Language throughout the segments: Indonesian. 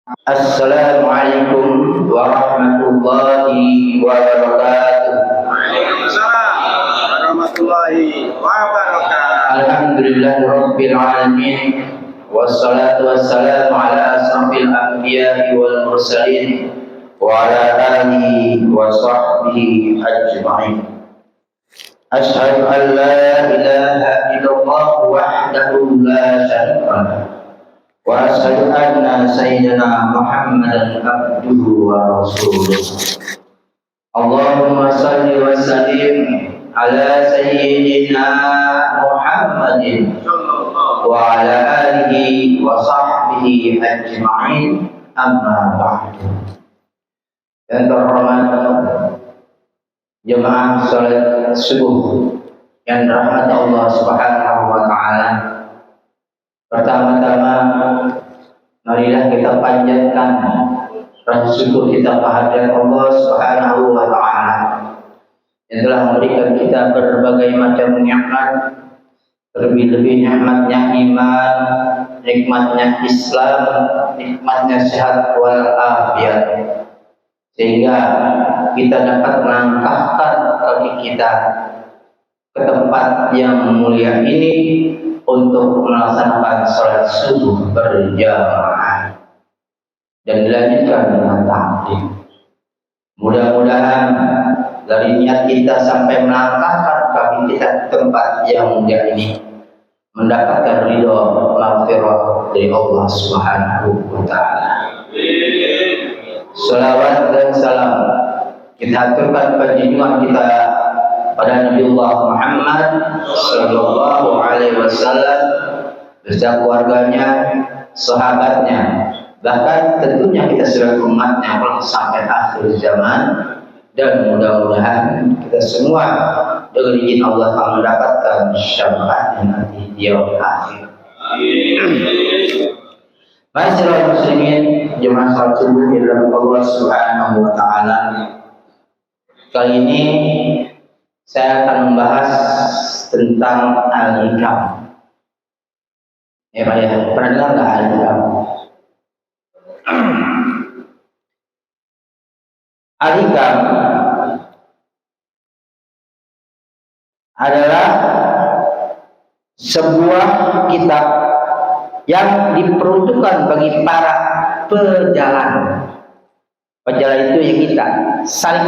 Assalamualaikum warahmatullahi wabarakatuh. Waalaikumsalam warahmatullahi wabarakatuh. Alhamdulillahirabbil alamin. Wassalatu wassalamu ala asrofil anbiya'i wal mursalin wa ala alihi wa sahbihi ajma'in. Asyhadu an la ilaha illallah wahdahu la syarika lahu wa asyhadu anna sayyidina Muhammadan abduhu wa rasuluh. Allahumma salli wa sallim ala sayyidina Muhammadin wa ala alihi wa sahbihi ajma'in, amma ba'du. Yang terhormat jemaah salat subuh yang rahmat Allah Subhanahu wa taala. Pertama-tama marilah kita panjatkan rasa syukur kita kehadirat Allah Subhanahu wa taala yang telah memberikan kita berbagai macam nikmat, terlebih-lebih nikmatnya iman, nikmatnya Islam, nikmatnya sehat wal afiat, sehingga kita dapat melangkahkan kaki kita ke tempat yang mulia ini untuk melaksanakan salat subuh berjamaah dan dilanjutkan dengan taklim. Mudah-mudahan dari niat kita sampai melangkahkan kaki kita ke tempat yang mulia ini mendapatkan ridho maghfirah dari Allah Subhanahu wa taala. Salawat dan salam kita aturkan junjungan kita pada Nabiullah Muhammad sallallahu alaihi wasallam beserta keluarganya, sahabatnya, bahkan tentunya kita sebagai umatnya sampai akhir zaman, dan mudah-mudahan kita semua dengan izin Allah akan mendapatkan syafaatnya nanti di yaumil akhir. Masyaallah muslimin, jemaah salat subuh di dalam Allah Subhanahu wa taala. Kali ini saya akan membahas tentang al-hikam. Ya Pak ya, pernah dengar nggak al-hikam? Al-hikam adalah sebuah kitab yang diperuntukkan bagi para pejalan. Pejalan itu ya kita, salik,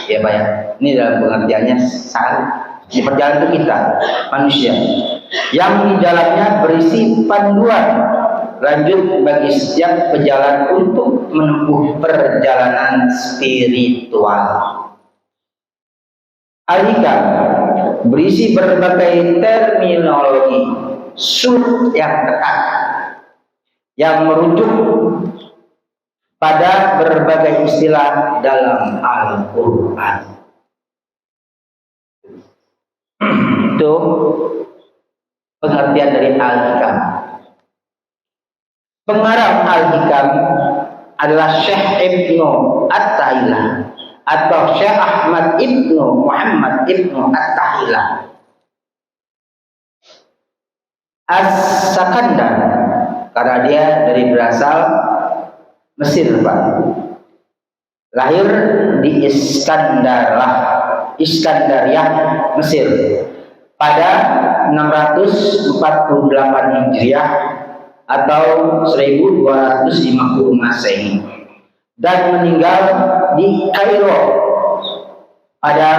ya Pak ya. Ini dalam pengertiannya salik. Di perjalanan itu kita, manusia, yang di dalamnya berisi panduan lanjut bagi setiap pejalan untuk menempuh perjalanan spiritual. Al-hikam berisi berbagai terminologi, suluk yang ketat, yang merujuk pada berbagai istilah dalam Al-Quran. Itu pengertian dari Al-Hikam. Pengarang Al-Hikam adalah Syekh Ibnu At-Tahilah atau Syekh Ahmad Ibnu Muhammad Ibnu At-Tahilah As-Sakandar, karena dia dari berasal Mesir, Pak. Lahir di Iskandariah, Mesir pada 648 Hijriah atau 1250 Masehi dan meninggal di Kairo pada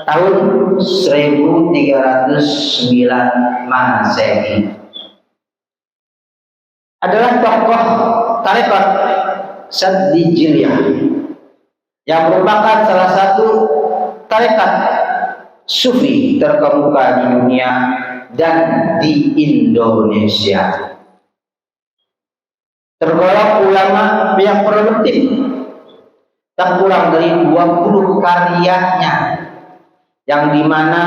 tahun 1309 Masehi. Adalah tokoh tarekat Sadijiliyah yang merupakan salah satu tarekat sufi terkemuka di dunia dan di Indonesia. Tergolong ulama yang produktif, tak kurang dari 20 karyanya yang dimana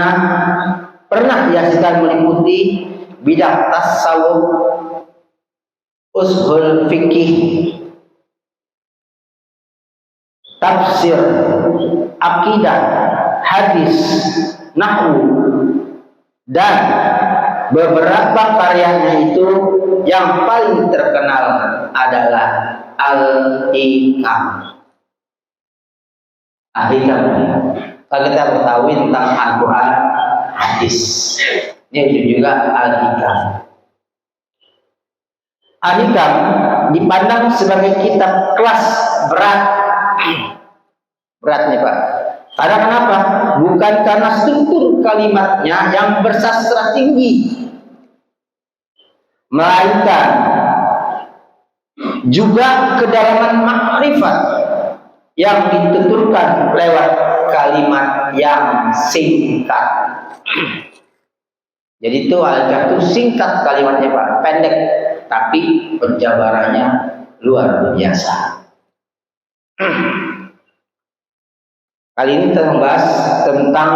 pernah dihasilkan meliputi bidang tasawuf, ushul fikih, tafsir, akidah, hadis, nahwu, dan beberapa karyanya itu yang paling terkenal adalah Al-Hikam. Al-Hikam. Kalau kita mengetahui tentang Al-Quran, hadis, ini juga Al-Hikam. Al-Hikam dipandang sebagai kitab kelas berat. Berat nih Pak. Karena kenapa? Bukan karena struktur kalimatnya yang bersastra tinggi, melainkan juga kedalaman makrifat yang dituturkan lewat kalimat yang singkat. Jadi itu Al-Hikam itu singkat kalimatnya Pak, pendek, tapi penjabarannya luar biasa. Kali ini kita membahas tentang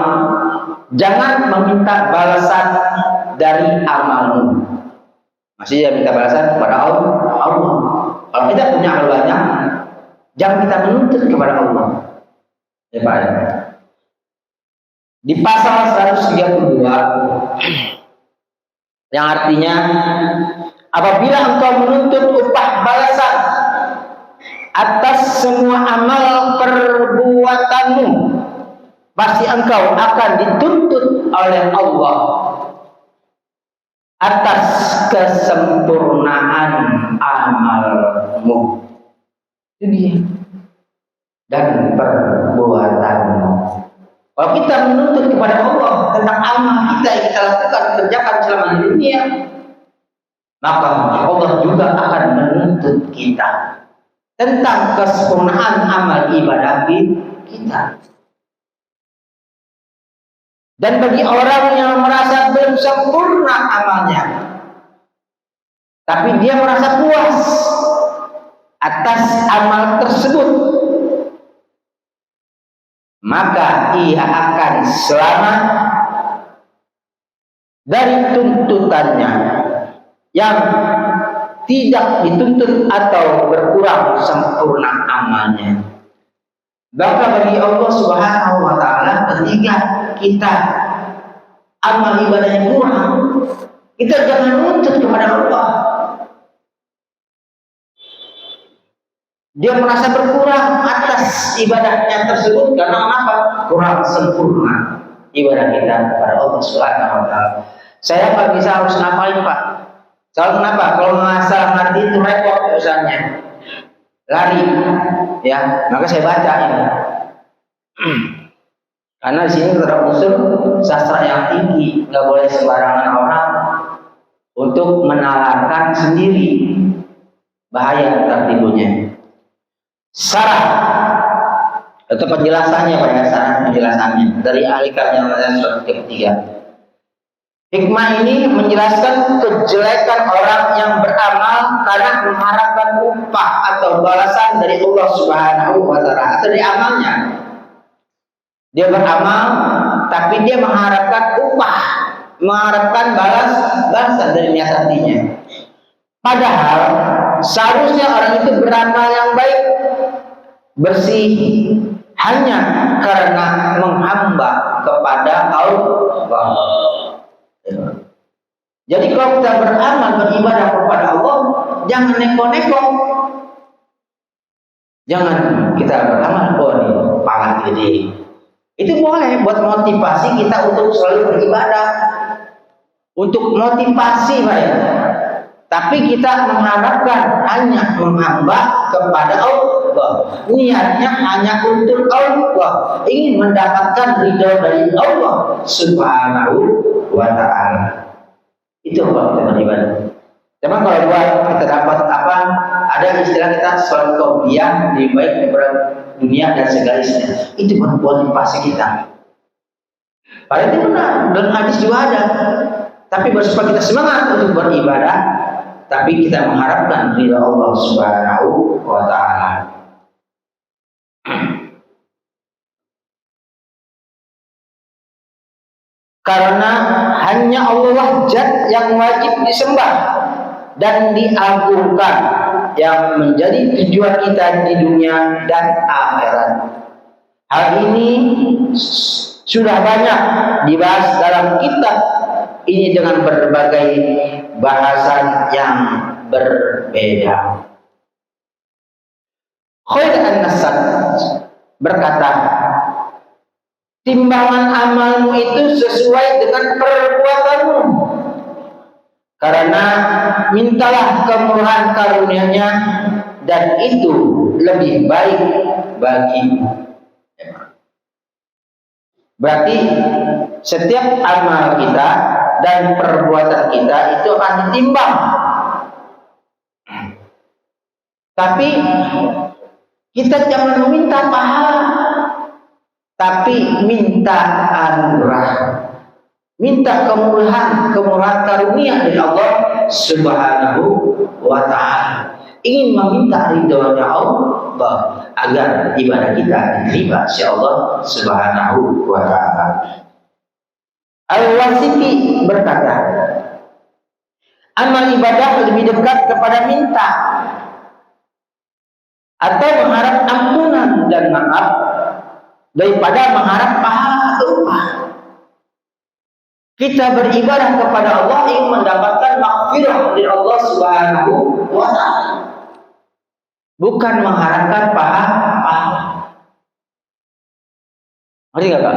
jangan meminta balasan dari amalmu. Maksudnya minta balasan kepada Allah. Kalau kita punya amal banyak, jangan kita menuntut kepada Allah. Ya Pak. Di pasal 132 yang artinya apabila engkau menuntut upah balasan atas semua amal perbuatanmu, pasti engkau akan dituntut oleh Allah atas kesempurnaan amalmu. Itu dia. Dan perbuatanmu. Kalau kita menuntut kepada Allah tentang amal kita yang kita lakukan, kerjakan selama di dunia, maka Allah juga akan menuntut kita tentang kesempurnaan amal ibadah kita. Dan bagi orang yang merasa belum sempurna amalnya, tapi dia merasa puas atas amal tersebut, maka ia akan selamat dari tuntutannya yang tidak dituntut atau berkurang sempurna amalnya. Maka bagi Allah Subhanahu wa Ta'ala, ketika kita amal ibadahnya kurang, kita jangan menuntut kepada Allah. Dia merasa berkurang atas ibadahnya tersebut karena apa? Kurang sempurna ibadah kita kepada Allah Subhanahu wa Ta'ala. Saya Pak bisa harus ngapain Pak? Kalau kenapa? Kalau masalah ngerti itu repot urusannya, lari, ya. Maka saya baca ini, karena di sini terdapat unsur sastra yang tinggi, nggak boleh sembarangan orang untuk menalarkan sendiri, bahaya tertibunya. Sarah atau penjelasannya pada saat penjelasannya dari Al-Hikam yang surat ketiga. Hikmah ini menjelaskan kejelekan orang yang beramal karena mengharapkan upah atau balasan dari Allah Subhanahu wa Ta'ala atau dari amalnya. Dia beramal tapi dia mengharapkan upah, mengharapkan balasan dari niat hatinya. Padahal seharusnya orang itu beramal yang baik, bersih, hanya karena menghamba kepada Allah. Jadi kalau kita beramal, beribadah kepada Allah, jangan neko-neko. Jangan kita beramal, nih pahala gede. Itu boleh buat motivasi kita untuk selalu beribadah, untuk motivasi Pak. Tapi kita mengharapkan hanya menghamba kepada Allah. Niatnya hanya untuk Allah, ingin mendapatkan ridho dari Allah Subhanahu wa Ta'ala. Itu kalau kita beribadah. Cuma kalau buat kita dapat apa? Ada istilah kita sholat qobliyah lebih baik daripada dunia dan segala isinya. Itu buat motivasi kita. Padahal itu benar, dan hadis juga ada. Tapi supaya kita semangat untuk beribadah, tapi kita mengharapkan ridha Allah Subhanahu wa Ta'ala. Karena hanya Allah Zat yang wajib disembah dan diagungkan, yang menjadi tujuan kita di dunia dan akhirat. Hal ini sudah banyak dibahas dalam kitab Ini dengan berbagai bahasan yang berbeda. Khair an-Nasad berkata, timbangan amalmu itu sesuai dengan perbuatanmu. Karena mintalah kemurahan karunia-Nya dan itu lebih baik bagimu. Berarti setiap amal kita dan perbuatan kita itu akan ditimbang. Tapi kita jangan meminta pahala, tapi minta anugerah, minta kemurahan karunia dari Allah Subhanahu wa Ta'ala. Ingin meminta ridhonya Allah agar ibadah kita diterima oleh Allah Subhanahu wa Ta'ala. Al-Wasiti berkata, amal ibadah lebih dekat kepada minta atau mengharap ampunan dan maaf daripada mengharap pahala atau upah. Kita beribadah kepada Allah ingin mendapatkan maghfirah dari Allah Subhanahu wa Ta'ala, bukan mengharapkan pahala. Ngerti nggak, Pak?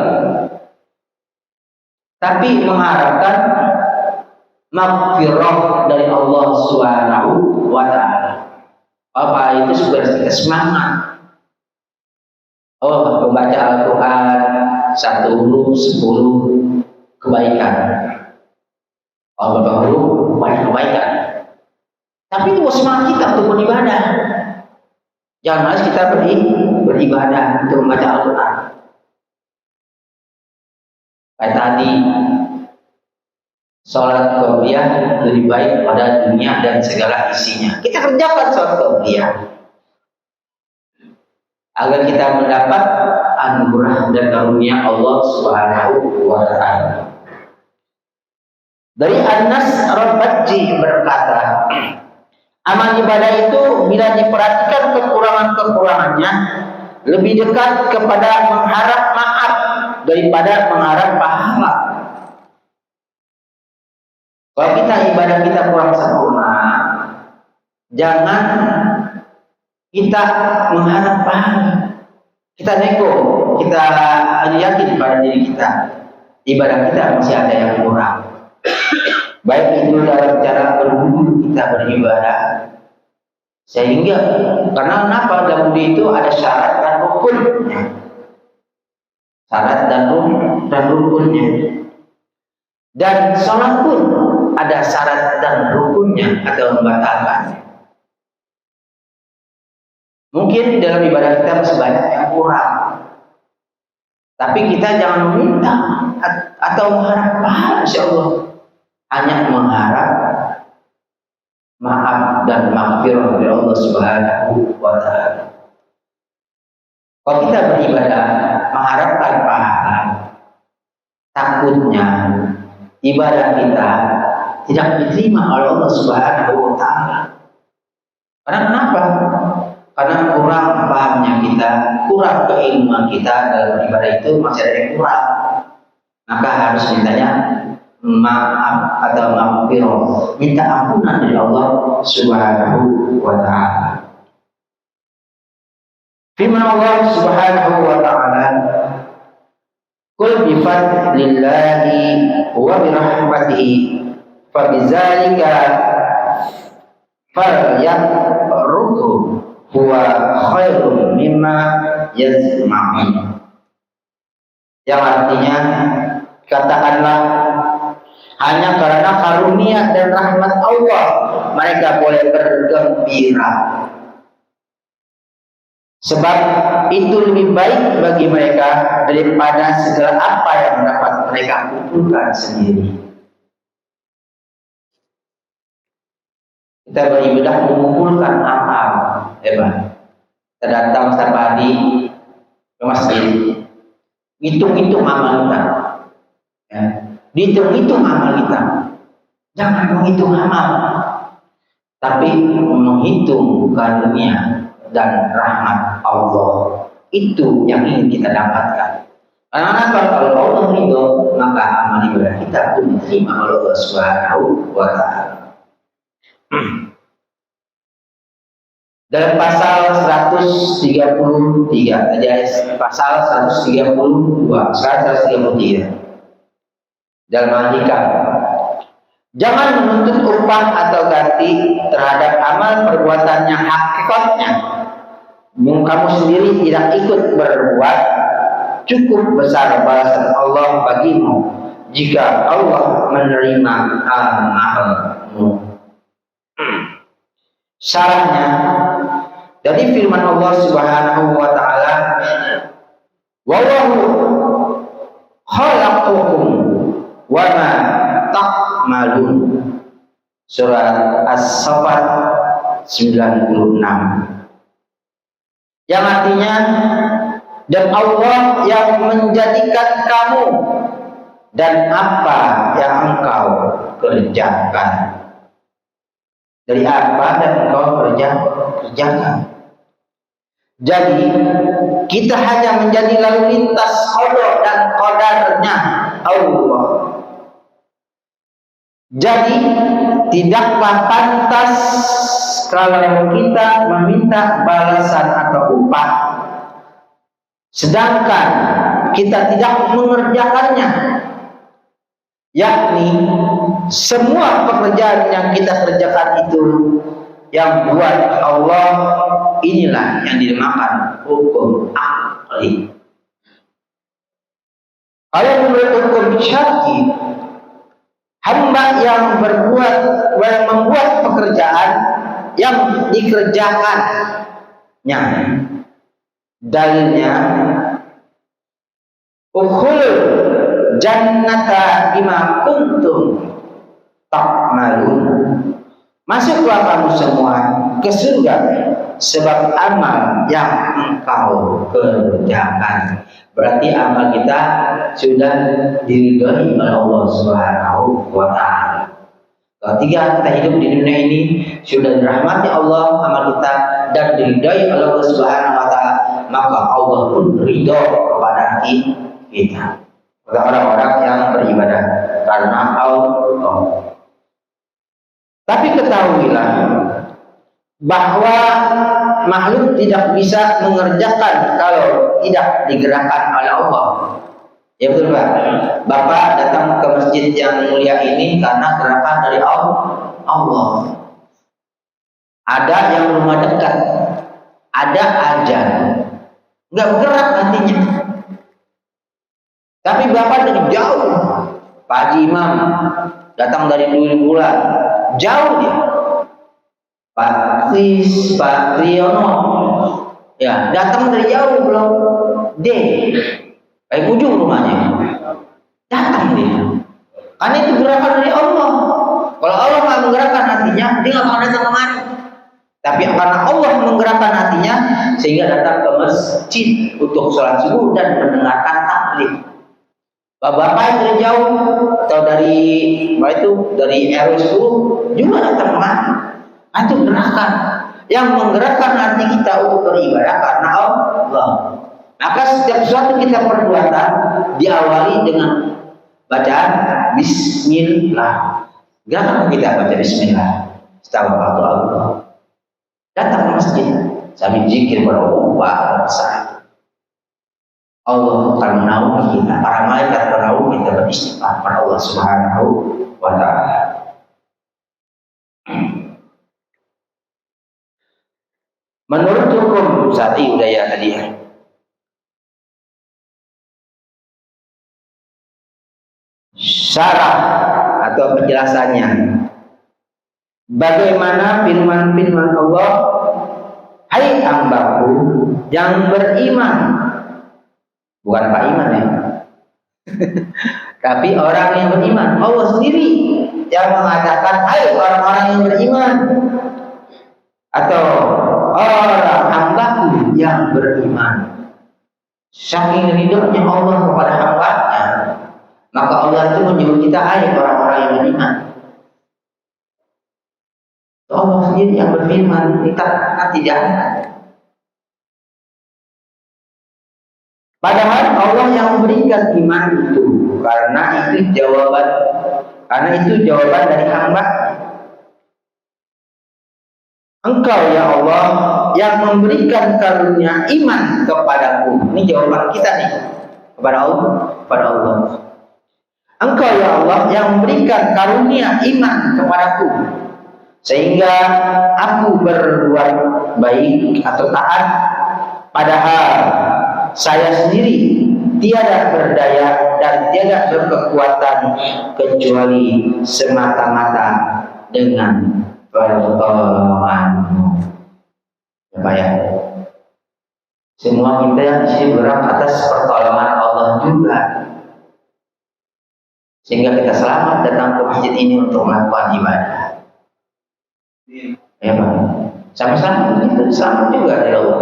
Tapi mengharapkan maghfirah dari Allah Subhanahu wa Ta'ala. Apa itu supaya kita semangat. Oh, membaca Al-Quran 1 huruf 10 kebaikan. Oh, beberapa huruf banyak kebaikan. Tapi itu semangat kita untuk beribadah. Jangan malas kita beribadah untuk membaca Al-Quran. Kayak tadi, sholat qabliyah lebih baik pada dunia dan segala isinya. Kita kerjakan sholat qabliyah agar kita mendapat anugerah dan karunia Allah Subhanahu wa Ta'ala. Dari Anas Rabbadji berkata, amal ibadah itu bila diperhatikan kekurangan-kekurangannya lebih dekat kepada mengharap maaf daripada mengharap pahala. Kalau kita ibadah kita kurang sempurna, jangan kita mengharap pahala. Kita nego, kita yakin pada diri kita, ibadah kita masih ada yang kurang. Baik itu dalam cara berwudu kita beribadah, sehingga karena kenapa dalam wudu itu ada syarat dan rukunnya, dan sholat pun ada syarat dan rukunnya atau membatalkan. Mungkin dalam ibadah kita masih banyak yang kurang, tapi kita jangan meminta atau mengharap pahala, insyaallah. Hanya mengharap maaf dan maghfirah dari Allah Subhanahu wa Ta'ala. Kalau kita beribadah mengharapkan pahala, takutnya ibadah kita tidak diterima oleh Allah Subhanahu wa Ta'ala. Karena kenapa? Karena kurang pahamnya kita, kurang keilmuan kita dalam ibadah itu, masih ada yang kurang. Maka harus mintanya maaf atau maghfirah, minta ampunan dari Allah Subhanahu wa Ta'ala. Firman Allah Subhanahu wa Ta'ala, qul bi fadlillahi wa bi rahmatihi fa bidzalika falyafrahu huwa khairum mimma yazma'un. Yang artinya, katakanlah, hanya karena karunia dan rahmat Allah mereka boleh bergembira, sebab itu lebih baik bagi mereka daripada segala apa yang dapat mereka kumpulkan sendiri. Kita beribadah mengumpulkan amal, hebat. Kita datang setiap hari ke masjid, hitung-hitung amal kita, ya. Dihitung-hitung amal kita. Jangan menghitung amal, tapi menghitung karunia dan rahmat Allah. Itu yang ingin kita dapatkan. Karena kalau Allah ridho, maka amal ibadah kita pun diterima oleh Allah Subhanahu wa Ta'ala. Dalam pasal 133, jadi pasal 132, 133 dalam Al-Hikam, jangan menuntut upah atau ganti terhadap amal perbuatannya hakikatnya. Kamu sendiri tidak ikut berbuat, cukup besar balasan Allah bagimu jika Allah menerima amalmu. Syaratnya dari firman Allah Subhanahu wa Ta'ala, wallahu khalaqakum wa ma ta'malun, surat As-Saffat 96, yang artinya, dan Allah yang menjadikan kamu dan apa yang engkau kerjakan. Dari apa dan engkau kerjakan. Jadi kita hanya menjadi lalu lintas qada dan qadarnya Allah. Jadi tidaklah pantas kalau kita meminta balasan atau upah, sedangkan kita tidak mengerjakannya. Yakni semua pekerjaan yang kita kerjakan itu yang buat Allah, inilah yang dinamakan hukum akli. Kalau menurut hukum syar'i, hamba yang membuat pekerjaan yang dikerjakannya, dalilnya ukhul jannata bima kuntum ta'malun, masuklah kamu semua ke surga sebab amal yang engkau kerjakan. Berarti amal kita sudah diridhoi oleh Allah Subhanahu wa Ta'ala. Ketiga, kita hidup di dunia ini sudah dirahmati Allah amal kita dan diridhoi oleh Allah Subhanahu wa Ta'ala, maka Allah pun ridho kepada kita. Orang-orang yang beribadah karena Allah. Tapi ketahuilah bahwa makhluk tidak bisa mengerjakan kalau tidak digerakkan oleh Allah. Ya betul Pak. Bapak datang ke masjid yang mulia ini karena gerakan dari Allah. Ada yang rumah dekat, ada ajan, nggak bergerak hatinya. Tapi Bapak dari jauh, Pak Haji Imam datang dari dulu bulan, jauh dia. Pak Triyono, ya datang dari jauh belum, kayak ujung rumahnya, datang dia. Karena itu gerakan dari Allah. Kalau Allah nggak menggerakkan hatinya, dia nggak akan datang kemari. Tapi karena Allah menggerakkan hatinya, sehingga datang ke masjid untuk sholat subuh dan mendengarkan taklim. Bapak yang dari jauh atau dari RW 10 juga datang kemari. Itu gerakan yang menggerakkan hati kita untuk beribadah karena Allah. Maka setiap sesuatu kita perbuatan diawali dengan bacaan Bismillah. Gerakan kita baca Bismillah. Astagfirullah Allah. Datang ke masjid sambil zikir berubah besar. Allah akan menaungi kita, para malaikat menaungi kita beristighfar kepada Allah Subhanahu wa Ta'ala. Menurut hukum syar'i udah ya tadi ya. Syarah atau penjelasannya. Bagaimana firman Allah, hai hambaku yang beriman. Bukan Pak Iman ya. Tapi orang yang beriman. Allah sendiri yang mengatakan, hai orang-orang yang beriman. Atau orang hambaku yang beriman. Saking ridhonya Allah kepada hambanya, maka Allah itu menyuruh kita, hai orang-orang yang beriman. Allah sendiri yang berfirman, kita tidak. Padahal Allah yang memberikan iman itu, karena itu jawaban dari hamba. Engkau ya Allah yang memberikan karunia iman kepadaku. Ini jawaban kita nih kepada Allah. Engkau ya Allah yang memberikan karunia iman kepadaku, sehingga aku berbuat baik atau taat, padahal saya sendiri tiada berdaya dan tiada berkekuatan kecuali semata-mata dengan pertolonganmu. Ya, semua kita yang disini berharap atas pertolongan Allah juga, sehingga kita selamat datang ke masjid ini untuk melakukan ibadah. Ya Pak, sama-sama kita selamat juga dari Allah,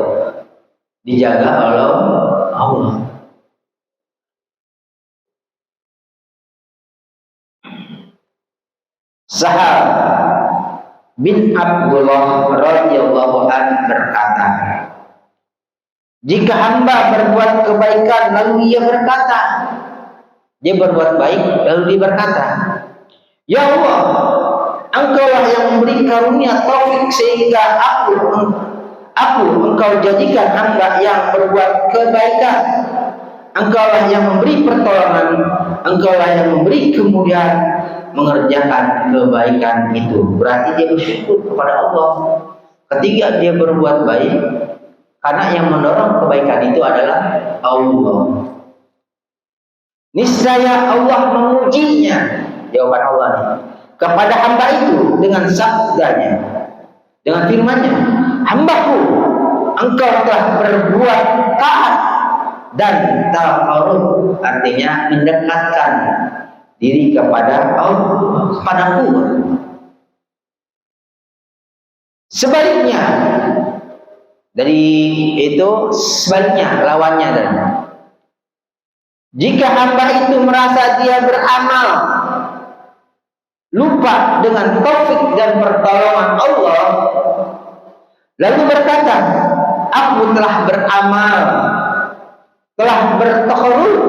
dijaga oleh Allah. Sahal bin Abdullah radhiyallahu anhu berkata, jika hamba berbuat kebaikan lalu ia berkata, dia berbuat baik lalu dia berkata, ya Allah, Engkaulah yang memberi karunia taufik sehingga Engkau jadikan hamba yang berbuat kebaikan. Engkaulah yang memberi pertolongan, Engkaulah yang memberi kemudian mengerjakan kebaikan itu. Berarti dia bersyukur kepada Allah ketika dia berbuat baik, karena yang mendorong kebaikan itu adalah Allah. Niscaya Allah mengujinya, jawaban Allah nih, kepada hamba itu dengan sabdanya, dengan firman-Nya, hambaku, engkau telah berbuat taat dan taqarrub, artinya mendekatkan diri kepada Allah, kepadaku. Sebaliknya dari itu, sebaliknya lawannya dan jika hamba itu merasa dia beramal lupa dengan taufik dan pertolongan Allah, lalu berkata, aku telah beramal, telah bertaqarrub,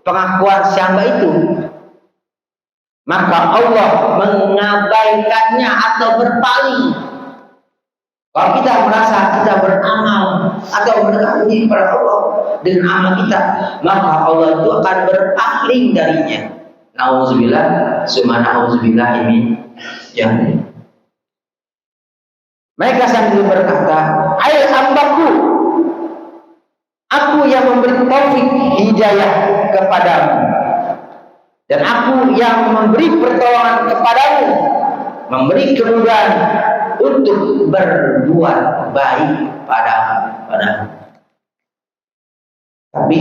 pengakuan si hamba itu, maka Allah mengabaikannya atau berpaling. Kalau kita merasa kita beramal atau mendekati diri kepada Allah dengan amal kita, maka Allah itu akan berpaling darinya. Nauzubillah, summa nauzubillah min dzalik. Mereka sambil berkata, hai hambaku, aku yang memberi taufik hidayah kepadamu, dan aku yang memberi pertolongan kepadamu, memberi kemudahan untuk berbuat baik padamu. Tapi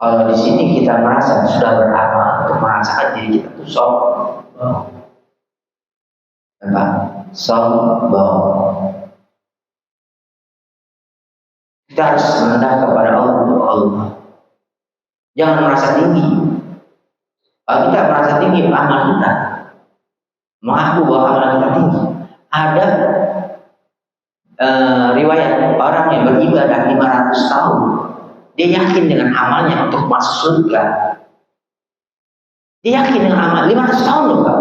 kalau di sini kita merasa sudah beramal untuk merasakan diri kita itu sombong, sombong. Kita harus merendah kepada Allah. Jangan merasa tinggi. Kalau kita merasa tinggi, amal kita mengaku bahwa amal kita tinggi. Ada riwayat orang yang beribadah 500 tahun, dia yakin dengan amalnya untuk masuk surga. Dia yakin dengan amal 500 tahun loh, Pak.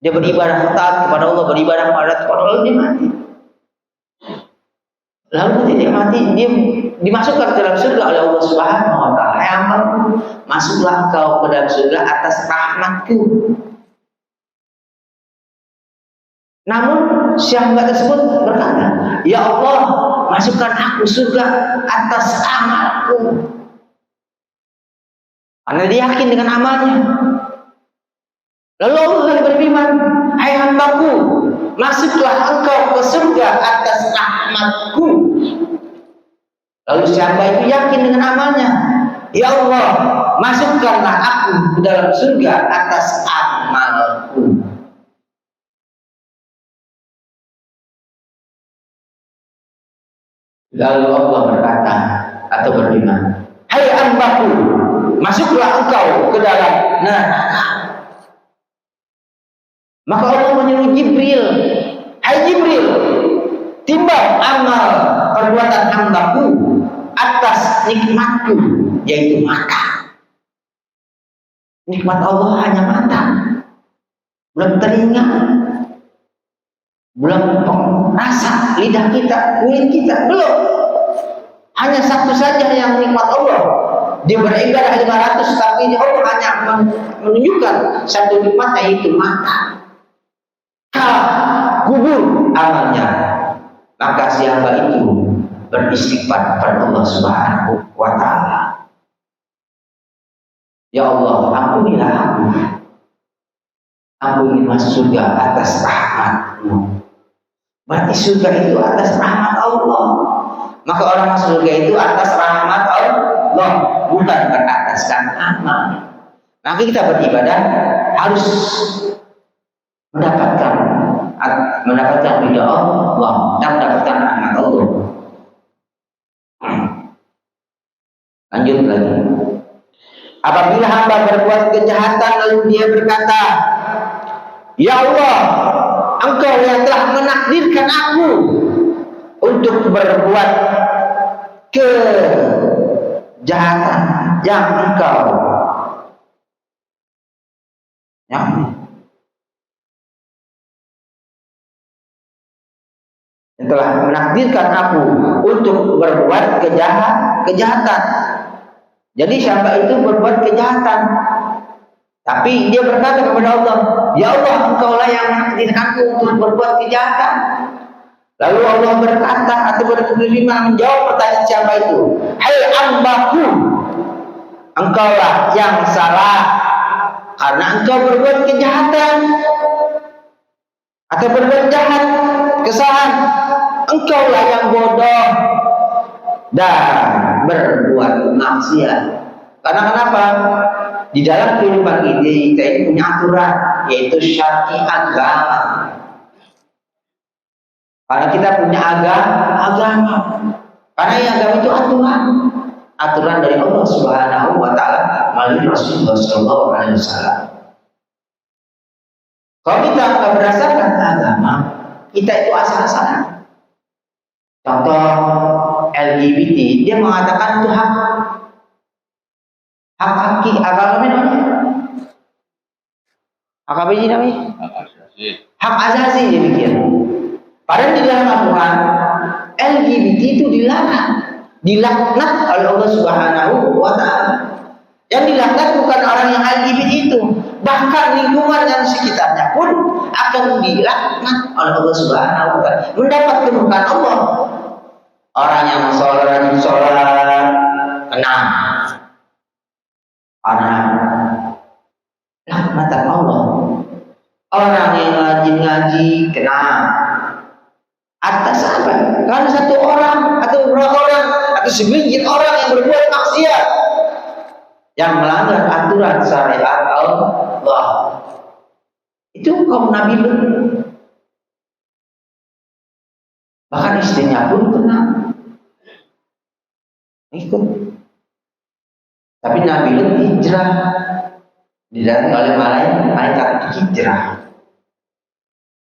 Dia beribadah taat kepada Allah, beribadah kepada Allah, dia mati. Lalu ketika dia mati, dia dimasukkan ke dalam surga oleh Allah Subhanahu wa taala. Hai amalku, masuklah engkau ke dalam surga atas rahmatku. Namun si hamba tersebut berkata, ya Allah, masukkan aku surga atas amalku. Karena dia yakin dengan amalnya. Lalu Allah berfirman, hai hambaku, masuklah engkau ke surga atas rahmatku. Lalu si hamba itu yakin dengan amalnya, ya Allah, masukkanlah aku ke dalam surga atas amalku. Lalu Allah berkata atau berfirman, hai hambaku, masuklah engkau ke dalam neraka. Maka Allah menyuruh Jibril, hai Jibril, timbang amal perbuatan hambaku, atas nikmatku, yaitu mata. Nikmat Allah hanya mata, belum telinga, belum rasa lidah kita, kulit kita, belum. Hanya satu saja yang nikmat Allah. Dia beribadah 500, tapi Allah hanya menunjukkan satu nikmat, yaitu mata. Kubur amalnya, maka siapa itu beristighfar kepada Allah Subhanahu wa Ta'ala. Ya Allah, ampunilah aku. Aku ingin masuk surga atas rahmat-Mu. Berarti surga itu atas rahmat Allah. Maka orang masuk surga itu atas rahmat Allah, bukan berataskan amal. Maka kita beribadah harus mendapatkan ridha Allah dan mendapatkan rahmat Allah. Lanjut lagi. Apabila hamba berbuat kejahatan lalu dia berkata, "Ya Allah, Engkau yang telah menakdirkan aku untuk berbuat kejahatan yang Engkau yang telah menakdirkan aku untuk berbuat kejahatan." Jadi siapa itu berbuat kejahatan, tapi dia berkata kepada Allah, "Ya Allah, Engkaulah yang menakdirkanku untuk berbuat kejahatan." Lalu Allah berkata atau berfirman menjawab pertanyaan siapa itu, "Hai hambaku, Engkaulah yang salah karena engkau berbuat kejahatan atau berbuat jahat, kesalahan. Engkaulah yang bodoh dan berbuat maksiat." Karena kenapa? Di dalam kehidupan ini kita ini punya aturan, yaitu syar'i agama. Karena kita punya agama. Karena agama itu aturan dari Allah Subhanahu wa Ta'ala melalui Rasulullah Sallallahu Alaihi Wasallam. Kalau kita nggak berdasarkan agama, kita itu asal-asalan. Contoh LGBT, dia mengatakan itu hak haki, agama namanya. Hak apa sih namanya? Hak asasi dia pikir. Padahal di dalam Al-Quran LGBT itu dilaknat oleh Allah Subhanahu wa Ta'ala. Yang dilaknat bukan orang yang LGBT itu, bahkan lingkungan dan sekitarnya pun akan dilaknat oleh Allah Subhanahu wa Ta'ala, mendapat kemurkaan Allah. Orang yang sholat kena laknatan Allah. Orang yang rajin ngaji kena. Atas apa? Karena satu orang atau beberapa orang atau segelintir orang yang berbuat maksiat, yang melanggar aturan syariat Allah. Itu kaum Nabi Lut. Bahkan istrinya pun kena ikut. Tapi Nabi Lut hijrah, didatangi oleh malaikat hijrah,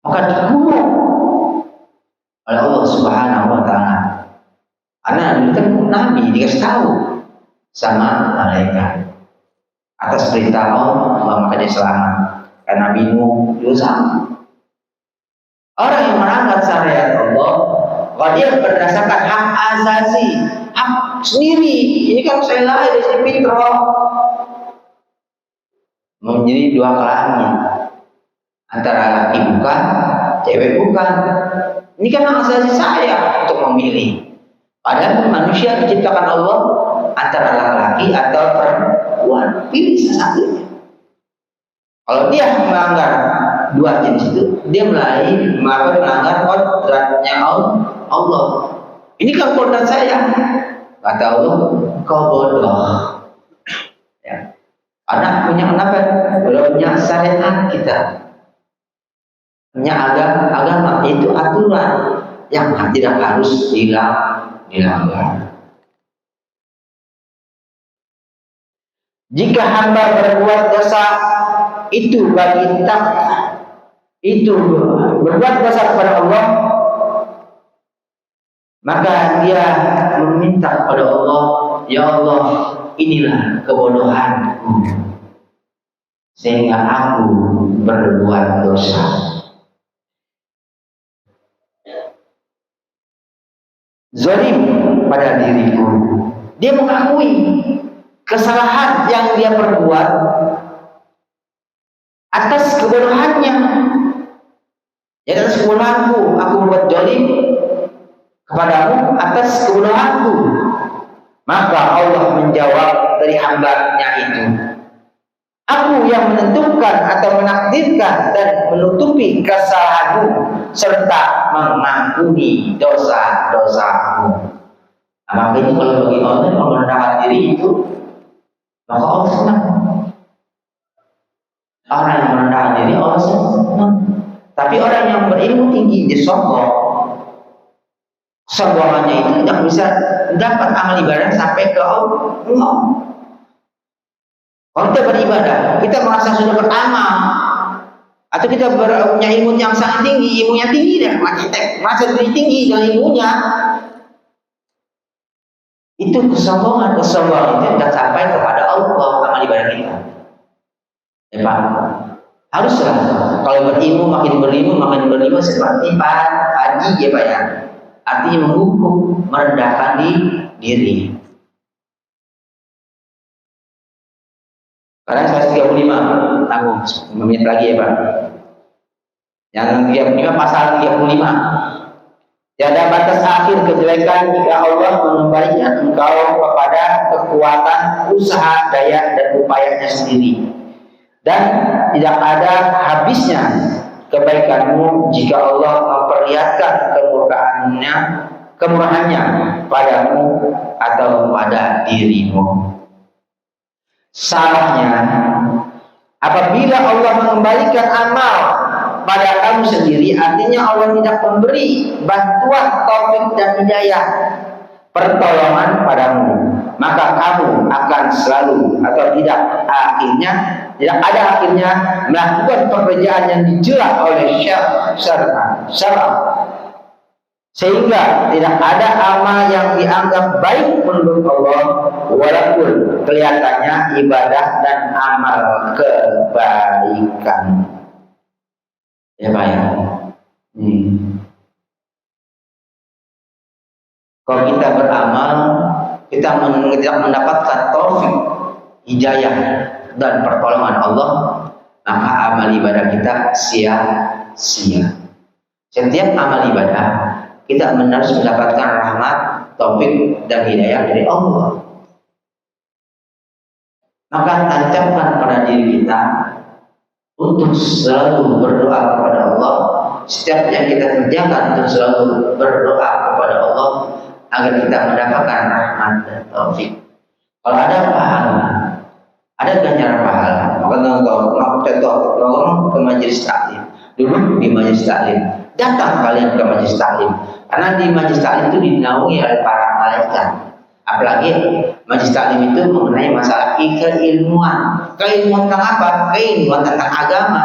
maka dibunuh oleh Allah Subhanahu wa Ta'ala. Karena Nabi kan Nabi dikasih tahu sama malaikat atas perintah Allah, maka dia selamat. Karena Nabi Nuh juga sama. Orang yang melanggar syariat Allah, kalau dia berdasarkan hak asasi, hak sendiri, ini kan saya lahir dari fitrah, menjadi dua kelamin antara laki bukan, cewek bukan. Ini kan hak asasi saya untuk memilih. Padahal manusia diciptakan Allah antara laki-laki atau perempuan, pilih sesatunya. Kalau dia melanggar dua jenis itu, dia melanggar kodratnya Allah. Ini kan kodrat saya. Kata Allah, kau bodoh. Ya. Anak punya kenapa? Belum punya syariat kita. Punya agama itu aturan yang tidak harus dilanggar. Jika hamba berbuat dosa itu bagi itu berbuat dosa kepada Allah, Maka dia meminta kepada Allah, ya Allah, inilah kebodohanku sehingga aku berbuat dosa. Zalim pada diriku. Dia mengakui kesalahan yang dia perbuat atas kebodohannya. Ya, atas kebodohanku, aku berbuat zalim kepadamu atas kebodohanku. Maka Allah menjawab dari hamba-Nya itu, aku yang menentukan atau menakdirkan dan menutupi kesalahanmu serta mengampuni dosa-dosamu. Maka itu kalau bagi Allah yang merendahkan diri itu, maka Allah senang. Orang yang merendahkan diri Allah senang. Tapi orang yang berilmu tinggi dia sombong. Sombongannya itu tidak bisa dapat amal ibadah sampai ke Allah. Kalau kita beribadah, kita merasa sudah beramal, atau kita punya ilmu yang sangat tinggi, ilmunya tinggi dah, kita merasa lebih tinggi dengan ilmunya, itu kesombongan itu tidak sampai kepada Allah amal ibadah kita. Ya Pak, haruslah kalau makin berilmu seperti Pak Haji ya Pak ya, artinya menghukum, merendahkan diri. Karena saya 35, tanggung 5 menit lagi ya Pak. Yang 35 pasal 35. Tiada batas akhir kejelekan jika Allah mengembalikan engkau kepada kekuatan usaha daya dan upayanya sendiri. Dan tidak ada habisnya kebaikanmu jika Allah memperlihatkan kemurahannya padamu atau pada dirimu. Salahnya, apabila Allah mengembalikan amal pada kamu sendiri, artinya Allah tidak memberi bantuan, taufik dan hidayah, pertolongan padamu, maka kamu akan selalu atau tidak ada akhirnya melakukan pekerjaan yang dicela oleh syara, sehingga tidak ada amal yang dianggap baik menurut Allah walaupun kelihatannya ibadah dan amal kebaikan. Ya Pak ya. Kalau kita beramal, kita mendapatkan taufik, hidayah dan pertolongan Allah, maka amal ibadah kita sia-sia. Setiap amal ibadah kita harus mendapatkan rahmat, taufik dan hidayah dari Allah. Maka tancapkan pada diri kita untuk selalu berdoa kepada Allah. Setiap yang kita kerjakan untuk selalu berdoa kepada Allah agar kita mendapatkan rahmat dan taufik. Kalau ada pahala, ada ganjaran pahala, maka nongkrong ke majelis taklim, duduk di majelis taklim, datang kalian ke majelis taklim, karena di majelis taklim itu dinaungi oleh para malaikat. Apalagi majelis taklim itu mengenai masalah keilmuan tentang apa? Keilmuan tentang agama.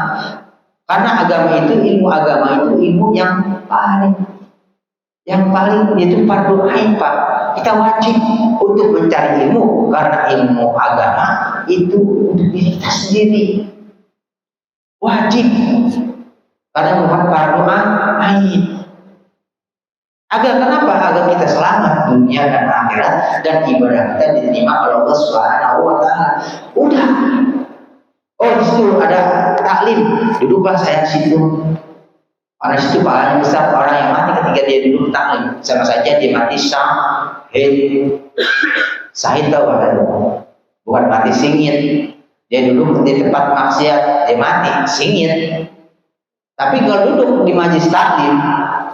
Karena ilmu agama itu ilmu yang paling itu fardu ain Pak. Kita wajib untuk mencari ilmu karena ilmu agama itu untuk diri kita sendiri. Wajib. Karena bukan fardu ain. Kenapa? Agar kita selamat dunia dan akhirat dan ibadah kita diterima oleh Allah Subhanahu wa taala. Udah. Oh, di situ ada taklim. Duduklah saya di situ. Karena situ pahalanya besar orang yang mati ketika dia duduk taklim. Sama saja dia mati syahid. Syahid tahu kan? Bukan mati singit. Dia duduk di tempat maksiat, dia mati singit. Tapi kalau duduk di majelis taklim,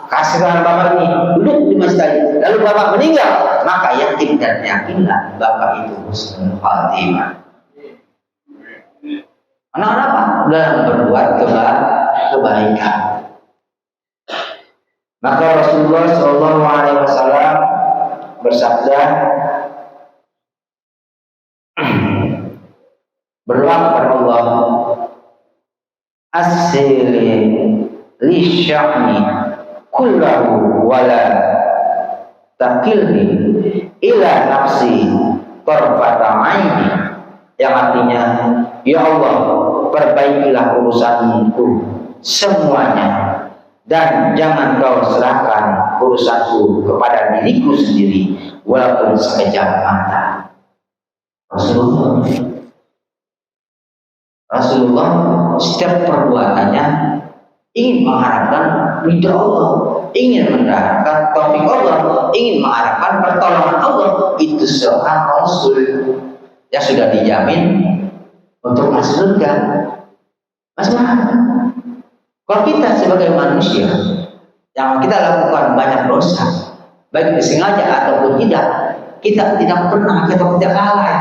kasihkan Bapak ini duduk di masjid, lalu Bapak meninggal, maka yakin dan yakinlah Bapak itu husnul khatimah. Kenapa? Dalam berbuat kebaikan. Maka Rasulullah SAW bersabda, berdoa kepada Allah, as-sili li sya'ni kullahu wala takilni ila nafsi tarfata aini, yang artinya, ya Allah, perbaikilah urusanku semuanya dan jangan kau serahkan urusanku kepada diriku sendiri walaupun sekejap mata. Rasulullah setiap perbuatannya ingin mengharapkan ridha Allah, ingin mengharapkan taufik Allah, ingin mengharapkan pertolongan Allah. Itu seorang Rasul yang sudah dijamin untuk masuk surga. Mas kalau kita sebagai manusia yang kita lakukan banyak dosa, baik disengaja ataupun tidak, kita tidak pernah, kita tidak kalah,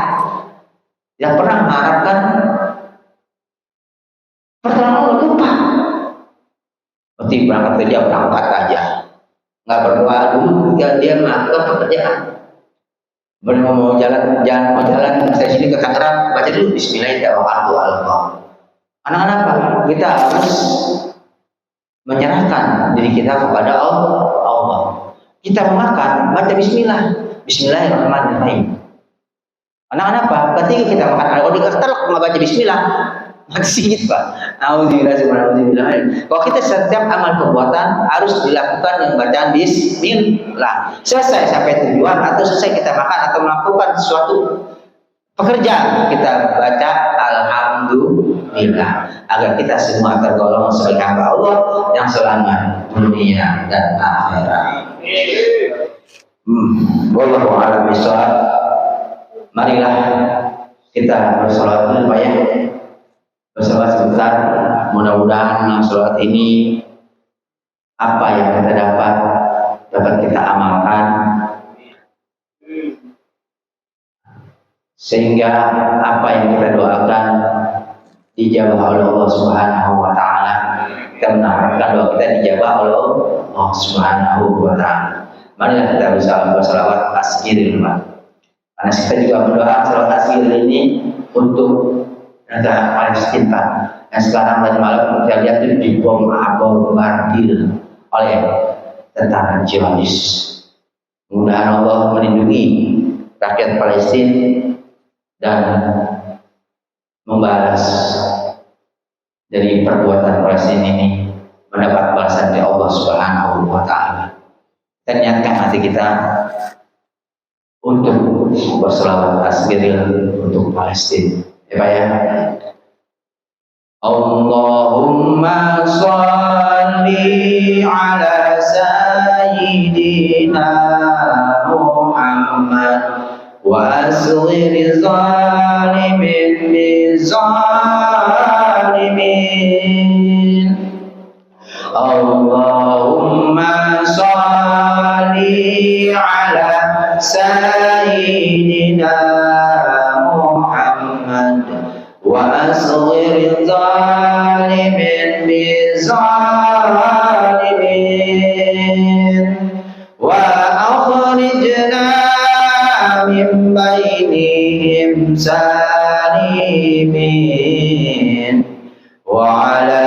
tidak pernah mengharapkan pertolongan Allah. Lupa. Seperti berangkat kerja, berangkat aja, nggak berdoa dulu ketika dia melakukan pekerjaan. Mau jalan, saya sini ke Tangerang, baca dulu Bismillahirrahmanirrahim. Anak-anak apa? Kita harus menyerahkan diri kita kepada Allah. Kita makan, baca Bismillah, Bismillahirrahmanirrahim. Anak-anak apa? Ketika kita makan, kalau dikatakan nggak baca Bismillah, mati singit Pak. Alhamdulillah. Kalau kita setiap amal perbuatan harus dilakukan dengan bacaan Bismillah. Selesai sampai tujuan atau selesai kita makan atau melakukan sesuatu pekerjaan, kita baca Alhamdulillah, agar kita semua tergolong sebagai hamba Allah yang selamat dunia dan akhirat. Wallahu a'lam bishawab. Marilah kita bersolat dulu Pak ya. Bersolat sebentar. Mudah-mudahan dalam sholat ini apa yang kita dapat kita amalkan, sehingga apa yang kita doakan dijabah oleh Allah Subhanahu wa taala. Kita mengharapkan doa kita dijabah oleh Allah Subhanahu wa taala. Marilah kita bisa berselawat tasghir, Pak. Karena kita juga berdoa selawat tasghir ini untuk negara Palestina yang sekarang tadi malam kita lihat itu dibombardir oleh tentara Zionis. Mudah-mudahan Allah melindungi rakyat Palestina dan membalas dari perbuatan Palestina ini, mendapat balasan dari Allah Subhanahu wa taala. Dan niatkan hati kita untuk berselawat tasbih untuk Palestina. Ya Pak ya. Allahumma shalli ala sayyidina Muhammad wa asghir zalimin bizalimin. Allahumma shalli ala sayyidina Muhammad wa asghir zalimin bizalimin wa akhrijna min bainihim salimin wa ala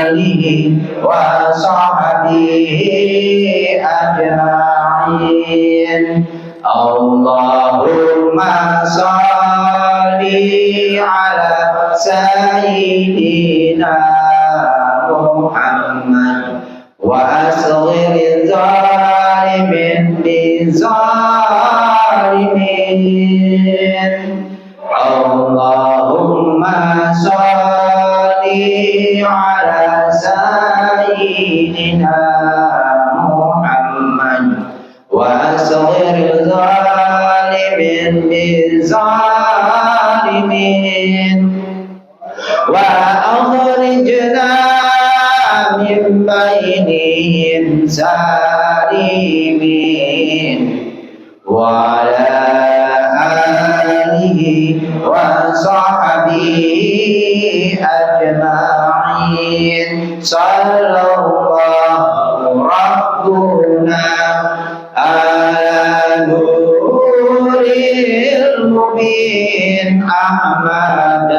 alihi wa sahbihi ajma'in. Allahumma shalli ala sayyidina Muhammad wa asghir zalimin bizalimin. Allahumma shalli ala sayyidina Muhammad wa asghir zalimin bizalimin wa akhrijna min bainihim salimin wa ala alihi wa sahbihi ajma'in. Sallallahu rabbuna ala nuril mubin Ahmadan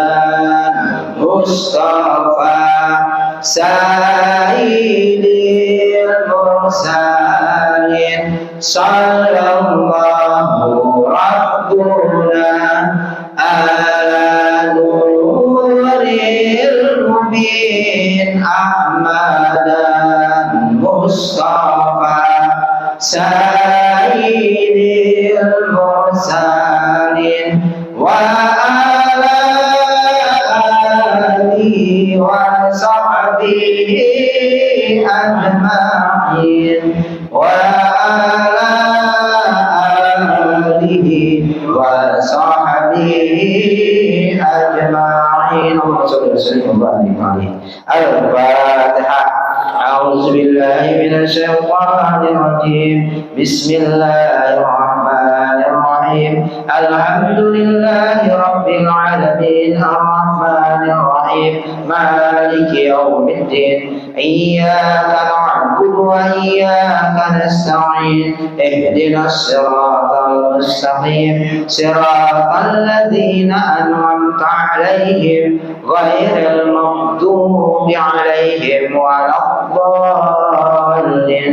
Mustafa sayyidil mursalin sallallahu rabbuna ala nuril mubin ahmadan mustafa sayyidil mursalin wa ala alihi wa sahbihi ajma'in wa ala alihi wa sahbihi ajma'in. Al-Fatihah. A'udzu billahi minasy syaithanir rajim. Bismillahirrahmanirrahim. Alhamdulillahi rabbil alamin arrahmanir rahim maliki yaumiddin iyyaka na'budu wa iyyaka nasta'in ihdinas siratal mustaqim siratal ladzina an'amta 'alaihim ghairil maghdubi 'alaihim waladdallin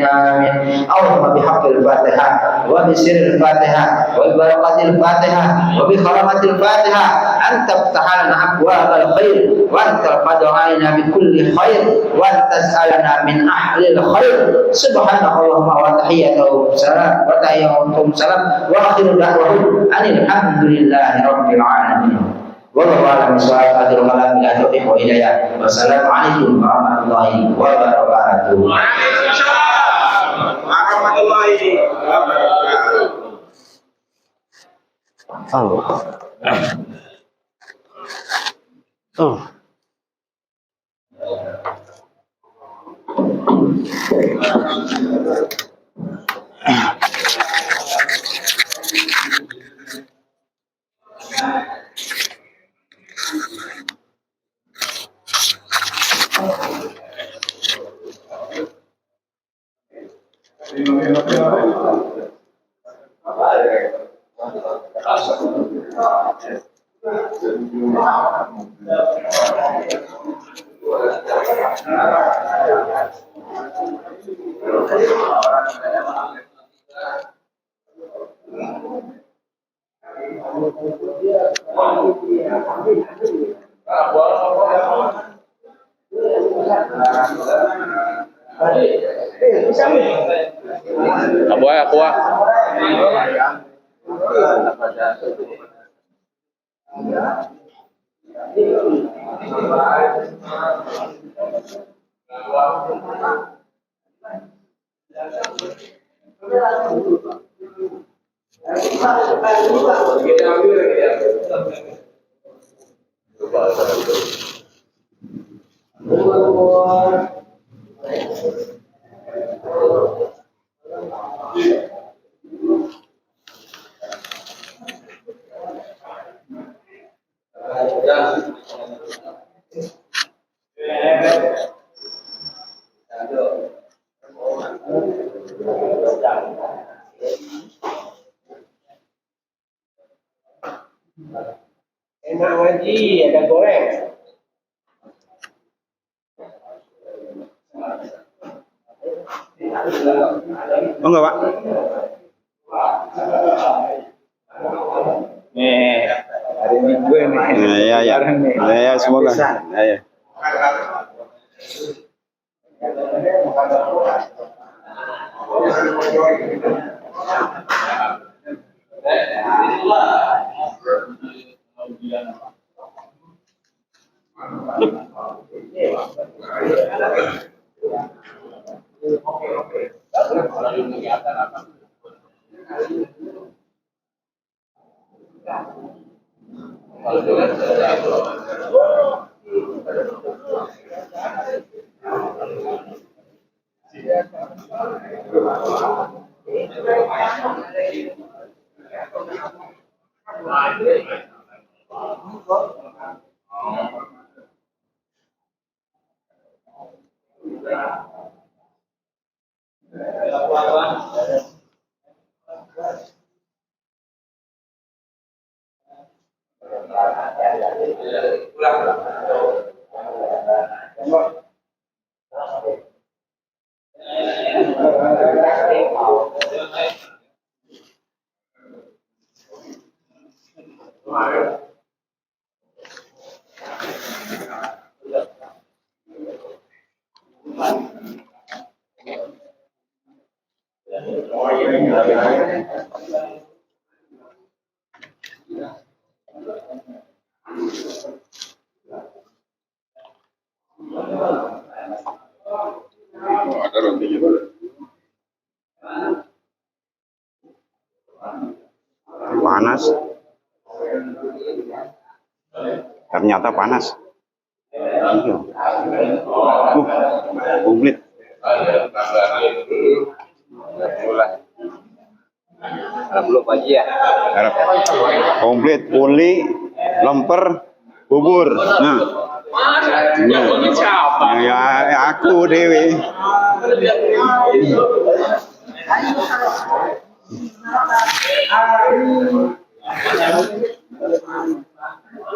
amin. Allahumma bihaqqil Fatihah wa bisirril Fatihah wa bibarakatil Fatihah wa bi kharamatil Fatihah anta ftahana abwabal khair wa anta qad'ana bi kulli khair wa tas'alana min ahlil khair. Subhanallahumma wa tahiyyatuhum salam wa tahiyyatuhum salam wa akhiru da'wahum alhamdulillahi rabbil alamin. Wallahu a'lam bishawab. Akhirul kalam bila taufiq wa hidayah. Wassalamualaikum warahmatullahi wabarakatuh. Waalaikumsalam warahmatullahi wabarakatuh. Aku enak Haji, ada goreng. Oh enggak, Pak? Nih, hari Minggu ini. Ya, semoga. Ya. Pulang. Ada roti juga. Panas. Ternyata panas. Iya. Komplit. Belum aja ya. Harap. Komplit puli, lemper, bubur. Nah. Ya aku dewe.